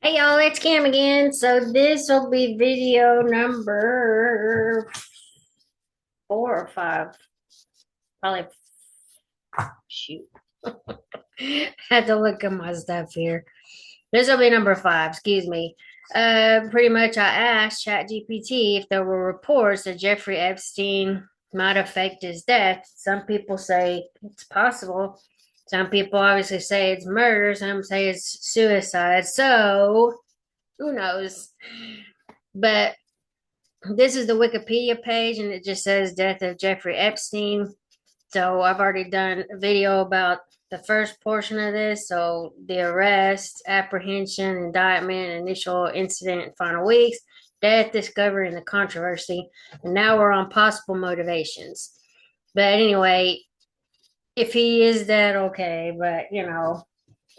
Hey y'all, it's Cam again. So this will be video number 4 or 5. Probably shoot. Had to look at my stuff here. This will be number 5, excuse me. Pretty much I asked ChatGPT if there were reports that Jeffrey Epstein might have faked his death. Some people say it's possible. Some people obviously say it's murder. Some say it's suicide. So who knows? But this is the Wikipedia page, and it just says death of Jeffrey Epstein. So I've already done a video about the first portion of this. So the arrest, apprehension, indictment, initial incident, final weeks, death, discovery, and the controversy. And now we're on possible motivations. But anyway, if he is dead, okay. But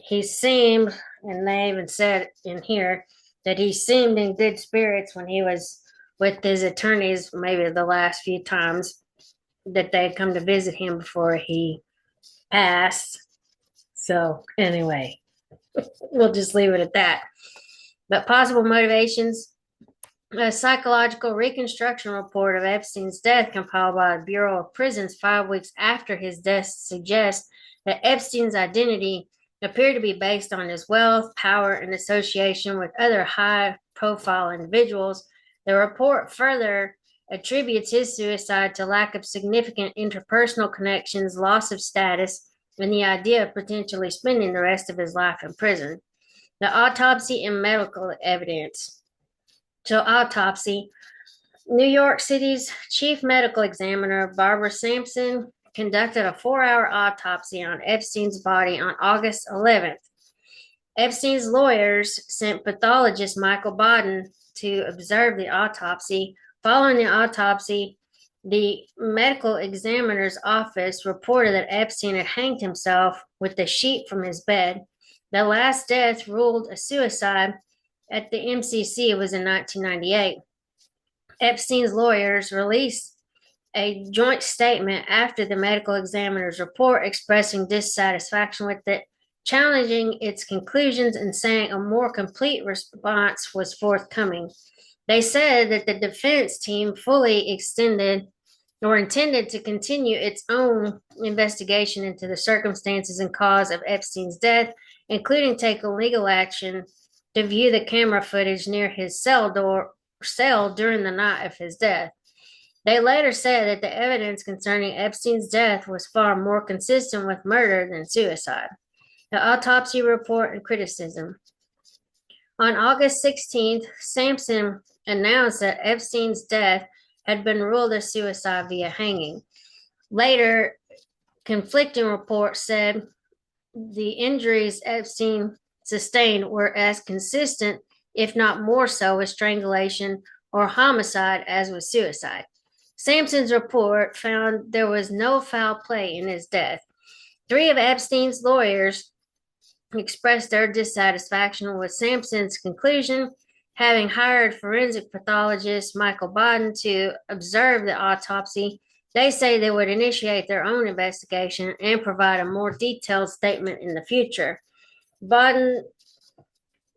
he seemed, and they even said in here that he seemed in good spirits when he was with his attorneys, maybe the last few times that they had come to visit him before he passed. So, anyway, we'll just leave it at that. But possible motivations: a psychological reconstruction report of Epstein's death compiled by the Bureau of Prisons 5 weeks after his death suggests that Epstein's identity appeared to be based on his wealth, power, and association with other high-profile individuals. The report further attributes his suicide to lack of significant interpersonal connections, loss of status, and the idea of potentially spending the rest of his life in prison. The autopsy and medical evidence. So, autopsy. New York City's chief medical examiner, Barbara Sampson, conducted a 4-hour autopsy on Epstein's body on August 11th. Epstein's lawyers sent pathologist Michael Baden to observe the autopsy. Following the autopsy, the medical examiner's office reported that Epstein had hanged himself with the sheet from his bed. The last death ruled a suicide at the MCC was in 1998. Epstein's lawyers released a joint statement after the medical examiner's report expressing dissatisfaction with it, challenging its conclusions and saying a more complete response was forthcoming. They said that the defense team fully extended or intended to continue its own investigation into the circumstances and cause of Epstein's death, including taking legal action to view the camera footage near his cell during the night of his death. They later said that the evidence concerning Epstein's death was far more consistent with murder than suicide. The autopsy report and criticism. On August 16th, Sampson announced that Epstein's death had been ruled a suicide via hanging. Later, conflicting reports said the injuries Epstein sustained were as consistent, if not more so, with strangulation or homicide as with suicide. Sampson's report found there was no foul play in his death. 3 of Epstein's lawyers expressed their dissatisfaction with Sampson's conclusion, having hired forensic pathologist Michael Baden to observe the autopsy. They say they would initiate their own investigation and provide a more detailed statement in the future. Baden,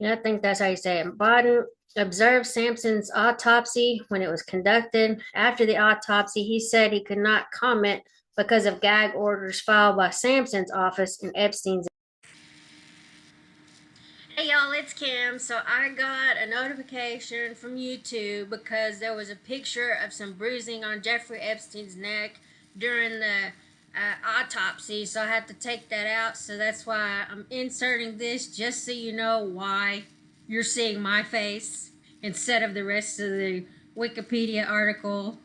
I think that's how you say it, Baden observed Sampson's autopsy when it was conducted. After the autopsy, he said he could not comment because of gag orders filed by Sampson's office and Epstein's. Hey y'all, it's Kim. So I got a notification from YouTube because there was a picture of some bruising on Jeffrey Epstein's neck during the autopsy. So I had to take that out. So that's why I'm inserting this, just so you know why you're seeing my face instead of the rest of the Wikipedia article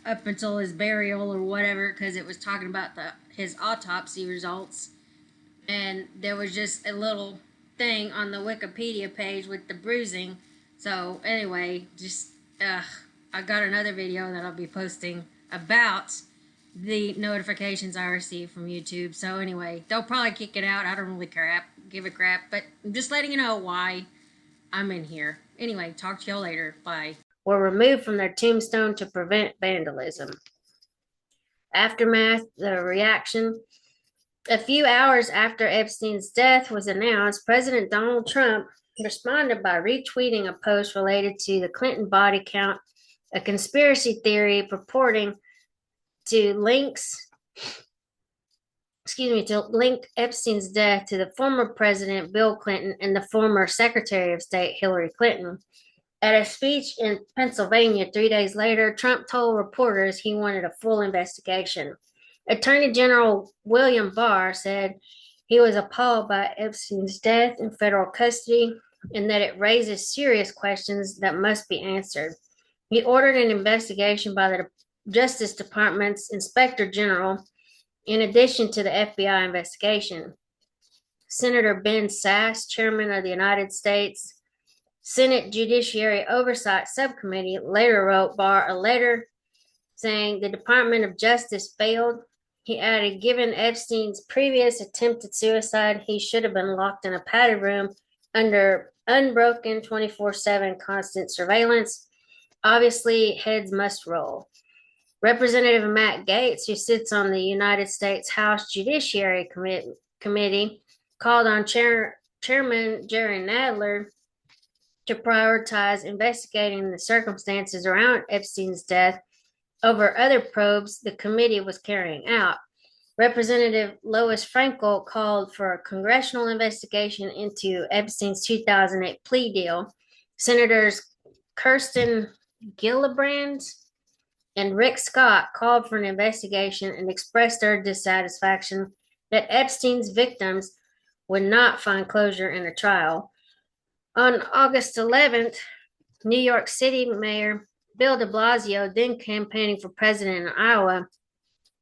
up until his burial or whatever, because it was talking about his autopsy results. And there was just a little thing on the Wikipedia page with the bruising. So anyway, just I got another video that I'll be posting about the notifications I received from YouTube. So anyway, they'll probably kick it out. I don't really give a crap, but I'm just letting you know why I'm in here. Anyway, talk to y'all later. Bye. Were removed from their tombstone to prevent vandalism. Aftermath, the reaction. A few hours after Epstein's death was announced, President Donald Trump responded by retweeting a post related to the Clinton body count, a conspiracy theory purporting to link Epstein's death to the former President Bill Clinton and the former Secretary of State Hillary Clinton. At a speech in Pennsylvania 3 days later, Trump told reporters he wanted a full investigation. Attorney General William Barr said he was appalled by Epstein's death in federal custody and that it raises serious questions that must be answered. He ordered an investigation by the Justice Department's Inspector General, in addition to the FBI investigation. Senator Ben Sasse, chairman of the United States Senate Judiciary Oversight Subcommittee, later wrote Barr a letter saying the Department of Justice failed. He added, given Epstein's previous attempted suicide, he should have been locked in a padded room under unbroken 24/7 constant surveillance. Obviously, heads must roll. Representative Matt Gaetz, who sits on the United States House Judiciary Committee, called on Chairman Jerry Nadler to prioritize investigating the circumstances around Epstein's death over other probes the committee was carrying out. Representative Lois Frankel called for a congressional investigation into Epstein's 2008 plea deal. Senators Kirsten Gillibrand and Rick Scott called for an investigation and expressed their dissatisfaction that Epstein's victims would not find closure in a trial. On August 11th, New York City Mayor Bill de Blasio, then campaigning for president in Iowa,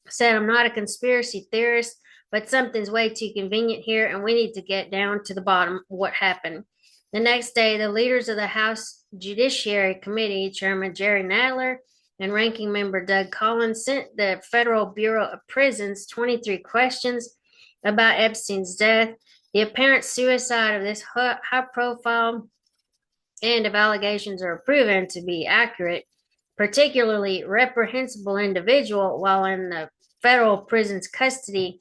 said, I'm not a conspiracy theorist, but something's way too convenient here, and we need to get down to the bottom of what happened. The next day, the leaders of the House Judiciary Committee, Chairman Jerry Nadler and Ranking Member Doug Collins, sent the Federal Bureau of Prisons 23 questions about Epstein's death, the apparent suicide of this high-profile, and if allegations are proven to be accurate, particularly reprehensible individual while in the federal prison's custody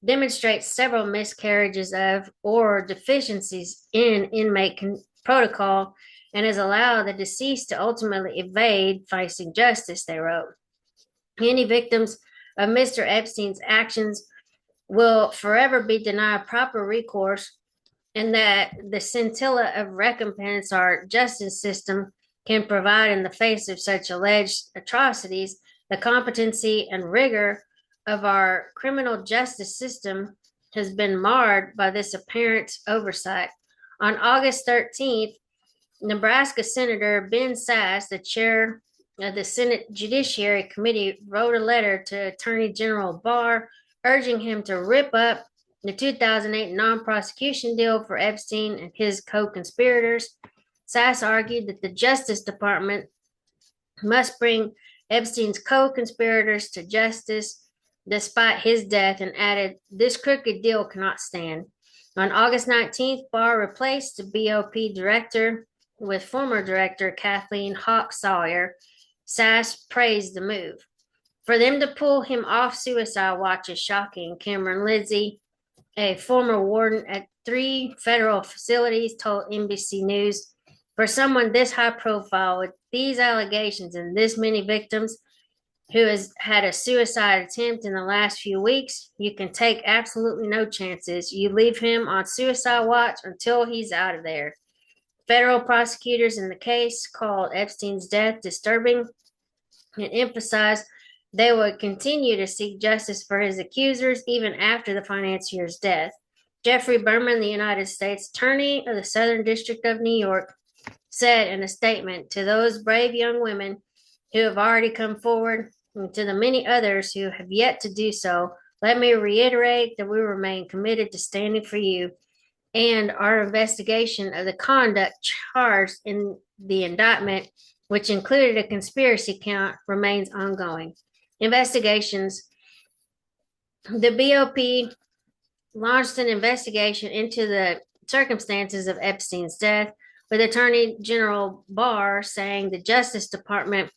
demonstrates several miscarriages of or deficiencies in inmate protocol and has allowed the deceased to ultimately evade facing justice, they wrote. Any victims of Mr. Epstein's actions will forever be denied proper recourse, and that the scintilla of recompense our justice system can provide in the face of such alleged atrocities, the competency and rigor of our criminal justice system has been marred by this apparent oversight. On August 13th, Nebraska Senator Ben Sasse, the chair of the Senate Judiciary Committee, wrote a letter to Attorney General Barr urging him to rip up the 2008 non-prosecution deal for Epstein and his co-conspirators. Sasse argued that the Justice Department must bring Epstein's co-conspirators to justice despite his death, and added, this crooked deal cannot stand. On August 19th, Barr replaced the BOP director with former director Kathleen Hawk Sawyer. Sasse praised the move. For them to pull him off suicide watch is shocking, Cameron Lindsay, a former warden at 3 federal facilities, told NBC News. For someone this high profile with these allegations and this many victims who has had a suicide attempt in the last few weeks, you can take absolutely no chances. You leave him on suicide watch until he's out of there. Federal prosecutors in the case called Epstein's death disturbing and emphasized they would continue to seek justice for his accusers even after the financier's death. Jeffrey Berman, the United States Attorney of the Southern District of New York, said in a statement, to those brave young women who have already come forward and to the many others who have yet to do so, let me reiterate that we remain committed to standing for you, and our investigation of the conduct charged in the indictment, which included a conspiracy count, remains ongoing. Investigations. The BOP launched an investigation into the circumstances of Epstein's death, with Attorney General Barr saying the Justice Department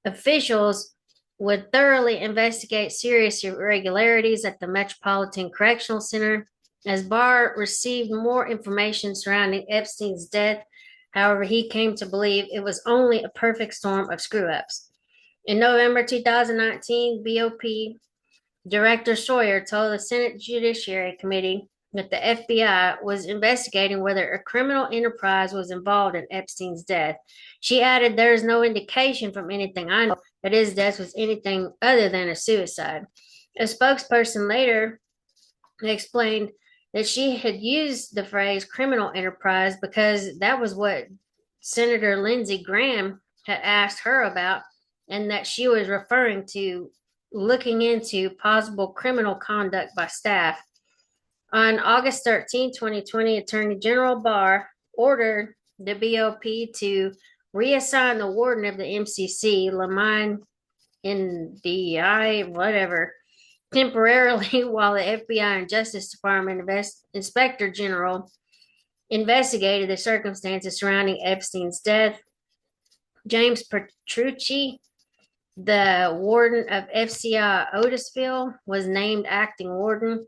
officials would thoroughly investigate serious irregularities at the Metropolitan Correctional Center As Barr received more information surrounding Epstein's death, however, he came to believe it was only a perfect storm of screw-ups. In November 2019, BOP Director Sawyer told the Senate Judiciary Committee that the FBI was investigating whether a criminal enterprise was involved in Epstein's death. She added, "There is no indication from anything I know that his death was anything other than a suicide." A spokesperson later explained that she had used the phrase criminal enterprise because that was what Senator Lindsey Graham had asked her about, and that she was referring to looking into possible criminal conduct by staff. On August 13, 2020, Attorney General Barr ordered the BOP to reassign the warden of the MCC, Lamine NDI, whatever, temporarily while the FBI and Justice Department Inspector General investigated the circumstances surrounding Epstein's death. James Petrucci, the warden of FCI Otisville, was named acting warden.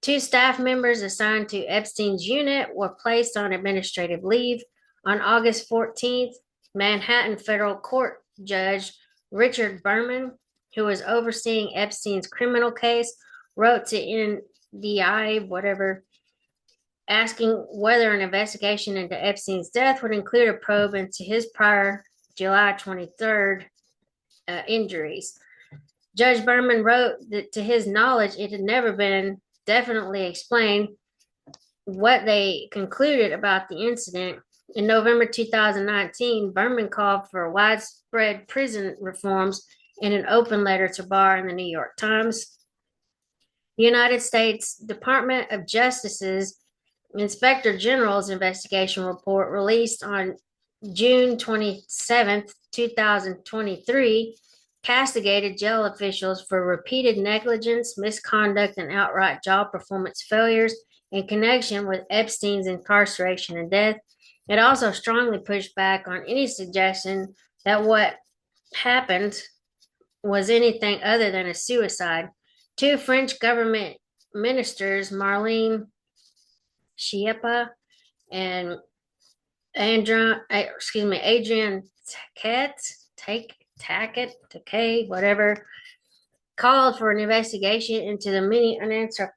2 staff members assigned to Epstein's unit were placed on administrative leave. On August 14th, Manhattan Federal Court Judge Richard Berman, who was overseeing Epstein's criminal case, wrote to NDI, whatever, asking whether an investigation into Epstein's death would include a probe into his prior July 23rd injuries. Judge Berman wrote that to his knowledge, it had never been definitely explained what they concluded about the incident. In November 2019, Berman called for widespread prison reforms in an open letter to Barr in the New York Times. The United States Department of Justice's Inspector General's investigation report, released on June 27, 2023, castigated jail officials for repeated negligence, misconduct, and outright job performance failures in connection with Epstein's incarceration and death. It also strongly pushed back on any suggestion that what happened was anything other than a suicide. 2 French government ministers, Marlene Schiappa and Adrian Taquet, whatever, called for an investigation into the many unanswered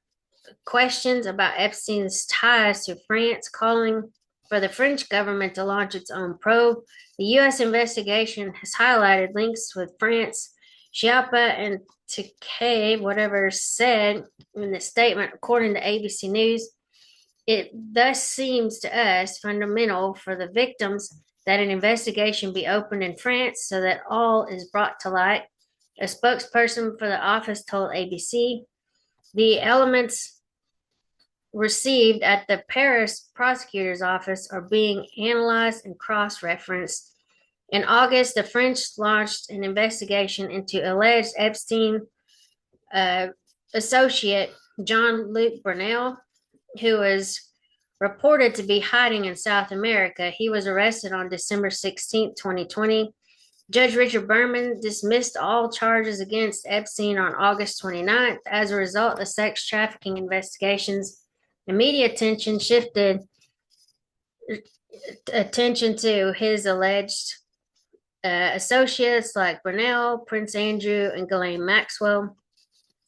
questions about Epstein's ties to France, calling for the French government to launch its own probe. The U.S. investigation has highlighted links with France. Schiappa and Taquet, whatever, said in the statement, according to ABC News, "It thus seems to us fundamental for the victims that an investigation be opened in France so that all is brought to light." A spokesperson for the office told ABC, "The elements received at the Paris prosecutor's office are being analyzed and cross-referenced." In August, the French launched an investigation into alleged Epstein associate Jean-Luc Brunel, who was reported to be hiding in South America. He was arrested on December 16, 2020. Judge Richard Berman dismissed all charges against Epstein on August 29th. As a result, the sex trafficking investigations and media attention shifted attention to his alleged associates like Brunel, Prince Andrew, and Ghislaine Maxwell.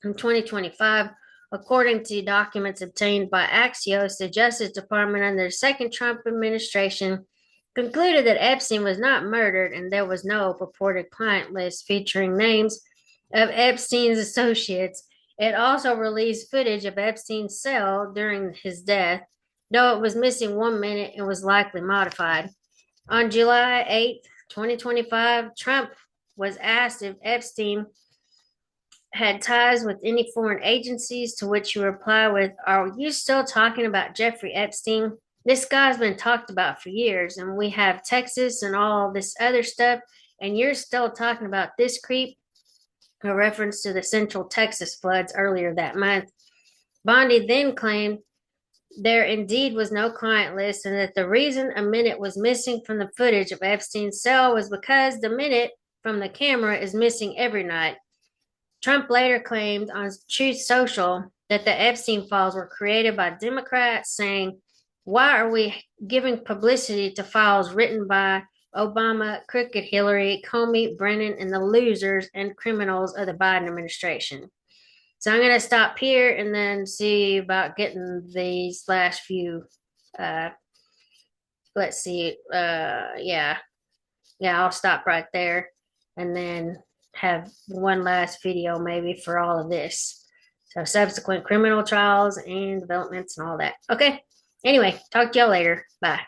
In 2025, according to documents obtained by Axios, the Justice Department under the second Trump administration concluded that Epstein was not murdered and there was no purported client list featuring names of Epstein's associates. It also released footage of Epstein's cell during his death, though it was missing 1 minute and was likely modified. On July 8, 2025, Trump was asked if Epstein had ties with any foreign agencies, to which he replied with, "Are you still talking about Jeffrey Epstein? This guy's been talked about for years, and we have Texas and all this other stuff, and you're still talking about this creep," a reference to the Central Texas floods earlier that month. Bondi then claimed there indeed was no client list, and that the reason a minute was missing from the footage of Epstein's cell was because the minute from the camera is missing every night. Trump later claimed on Truth Social that the Epstein files were created by Democrats, saying, why are we giving publicity to files written by Obama, Crooked Hillary, Comey, Brennan, and the losers and criminals of the Biden administration? So I'm going to stop here and then see about getting these last few. Uh, let's see. Yeah, I'll stop right there and then have one last video maybe for all of this. So subsequent criminal trials and developments and all that. Okay. Anyway, talk to y'all later. Bye.